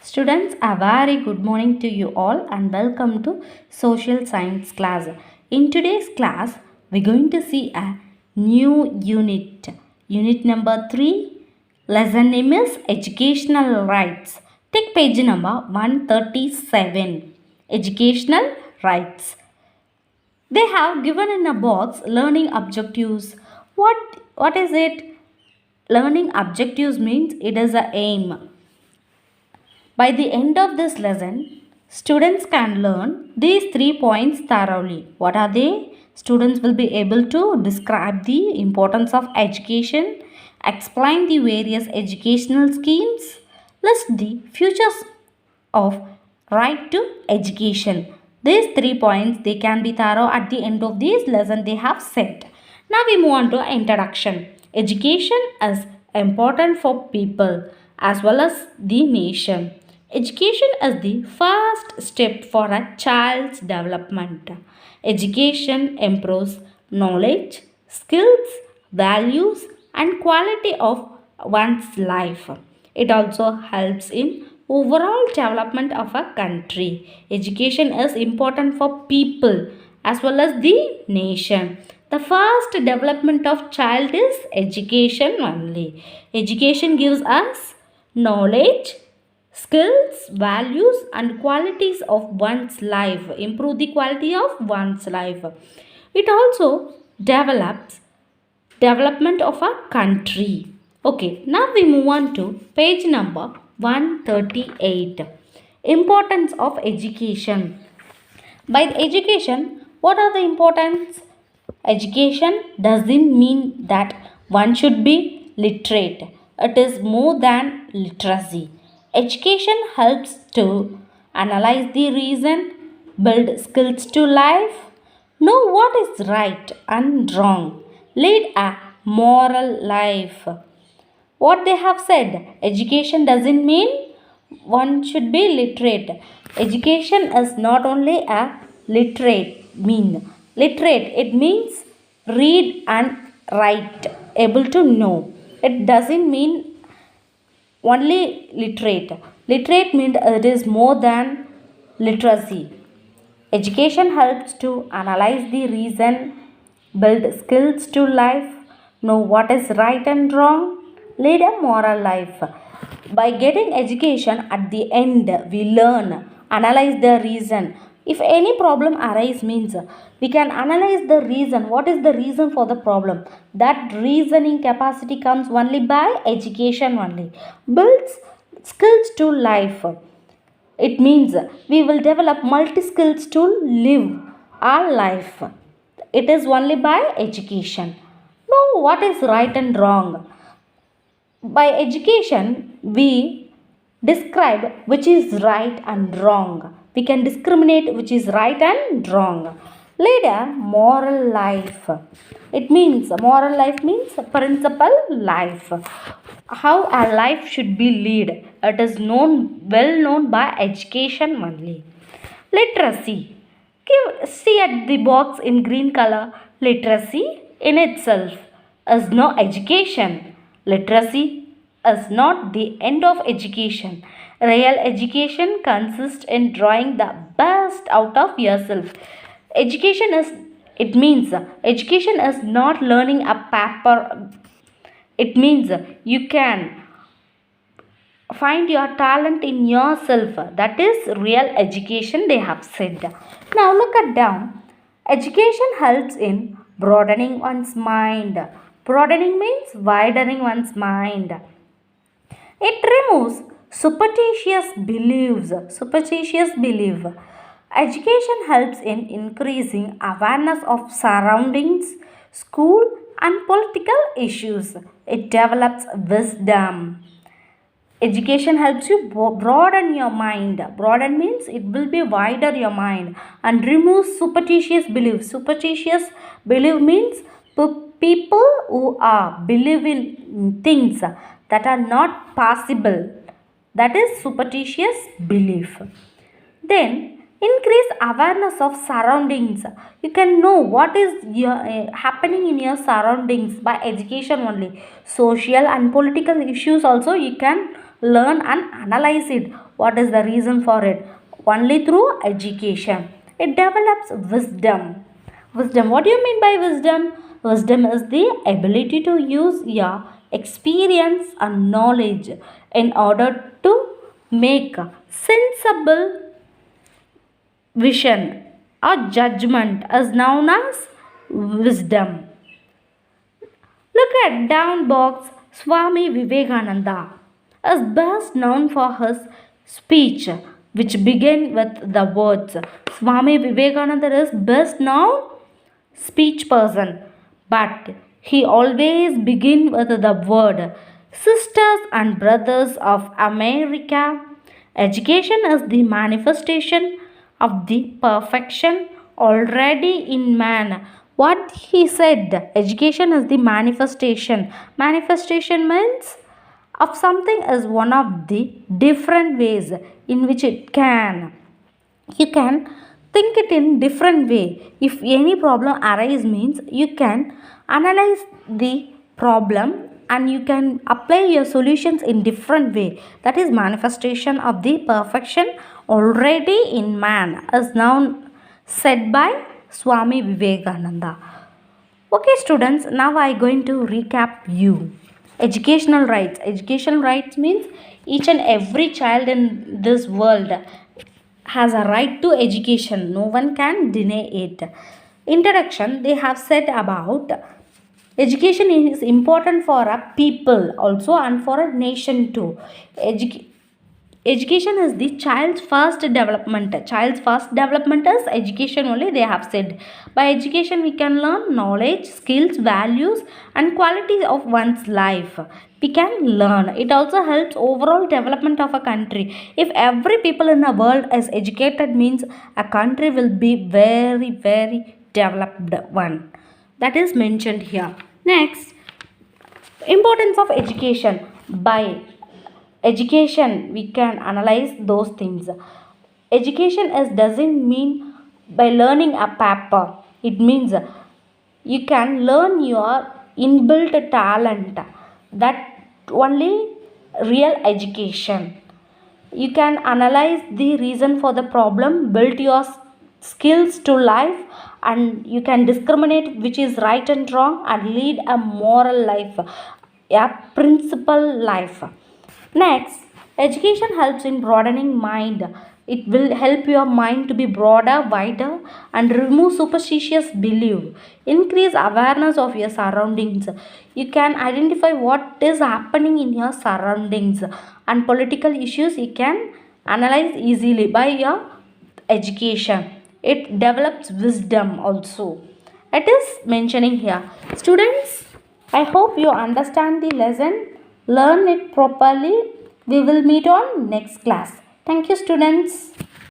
Students, a very good morning to you all and welcome to Social Science class. In today's class, we're going to see a new unit. Unit number 3, lesson name is Educational Rights. Take page number 137, Educational Rights. They have given in a box learning objectives. What is it? Learning objectives means it is a aim. By the end of this lesson, students can learn these 3 points thoroughly. What are they? Students will be able to describe the importance of education, explain the various educational schemes, list the futures of right to education. These 3 points they can be thorough at the end of this lesson they have said. Now we move on to introduction. Education is important for people as well as the nation. Education is the first step for a child's development. Education improves knowledge, skills, values, and quality of one's life. It also helps in overall development of a country. Education is important for people as well as the nation. The first development of child is education only. Education gives us knowledge, skills, values and qualities of one's life. Improve the quality of one's life. It also develops development of a country. Okay, now we move on to page number 138. Importance of education. By education, what are the importance? Education doesn't mean that one should be literate. It is more than literacy. Education helps to analyze the reason, build skills to life, know what is right and wrong, lead a moral life. What they have said, education doesn't mean one should be literate. Education is not only a literate, it means read and write, able to know. It doesn't mean only literate. Literate means it is more than literacy. Education helps to analyze the reason, build skills to life, know what is right and wrong, lead a moral life. By getting education at the end, we learn, analyze the reason. If any problem arise means we can analyze the reason. What is the reason for the problem? That reasoning capacity comes only by education only. Builds skills to life. It means we will develop multi skills to live our life. It is only by education. Know what is right and wrong. By education, we describe which is right and wrong. We can discriminate which is right and wrong. Lead a moral life. It means moral life means principle life. How a life should be led. It is well known by education only. Literacy. See at the box in green color. Literacy in itself is no education. Literacy is not the end of education. Real education consists in drawing the best out of yourself. Education is it means education is not learning a paper. It means you can find your talent in yourself. That is real education they have said. Now look at down. Education helps in broadening one's mind. Broadening means widening one's mind. It removes superstitious beliefs. Superstitious belief. Education helps in increasing awareness of surroundings, school and political issues. It develops wisdom. Education helps you broaden your mind. Broaden means it will be wider your mind and remove superstitious beliefs. Superstitious belief means people who are believe in things that are not possible. That is superstitious belief. Then increase awareness of surroundings. You can know what is happening in your surroundings by education only. Social and political issues also you can learn and analyze it. What is the reason for it? Only through education. It develops wisdom. Wisdom. What do you mean by wisdom? Wisdom is the ability to use your experience and knowledge in order to make sensible vision or judgment is known as wisdom. Look at down box. Swami Vivekananda is best known for his speech which began with the words. Swami Vivekananda is best known speech person, but he always begin with the word. Sisters and brothers of America, education is the manifestation of the perfection already in man. What he said, education is the manifestation. Manifestation means of something is one of the different ways in which it can, you can think it in different way. If any problem arise means you can analyze the problem and you can apply your solutions in different way. That is manifestation of the perfection already in man, as now said by Swami Vivekananda. Okay, students, now I going to recap you. Educational rights. Educational rights means each and every child in this world has a right to education. No one can deny it. Introduction, they have said about education is important for a people also and for a nation too. Education is the child's first development. Child's first development is education only, they have said. By education we can learn knowledge, skills, values and qualities of one's life. We can learn. It also helps overall development of a country. If every people in the world is educated means a country will be very very developed one. That is mentioned here. Next, importance of education. By education we can analyze those things. Education is doesn't mean by learning a paper. It means you can learn your inbuilt talent. That only real education. You can analyze the reason for the problem, build your skills to life, and you can discriminate which is right and wrong and lead a moral life, a principle life. Next, education helps in broadening mind. It will help your mind to be broader, wider, and remove superstitious belief. Increase awareness of your surroundings. You can identify what is happening in your surroundings, and political issues you can analyze easily by your education. It develops wisdom also. It is mentioning here. Students, I hope you understand the lesson. Learn it properly. We will meet on next class. Thank you, students.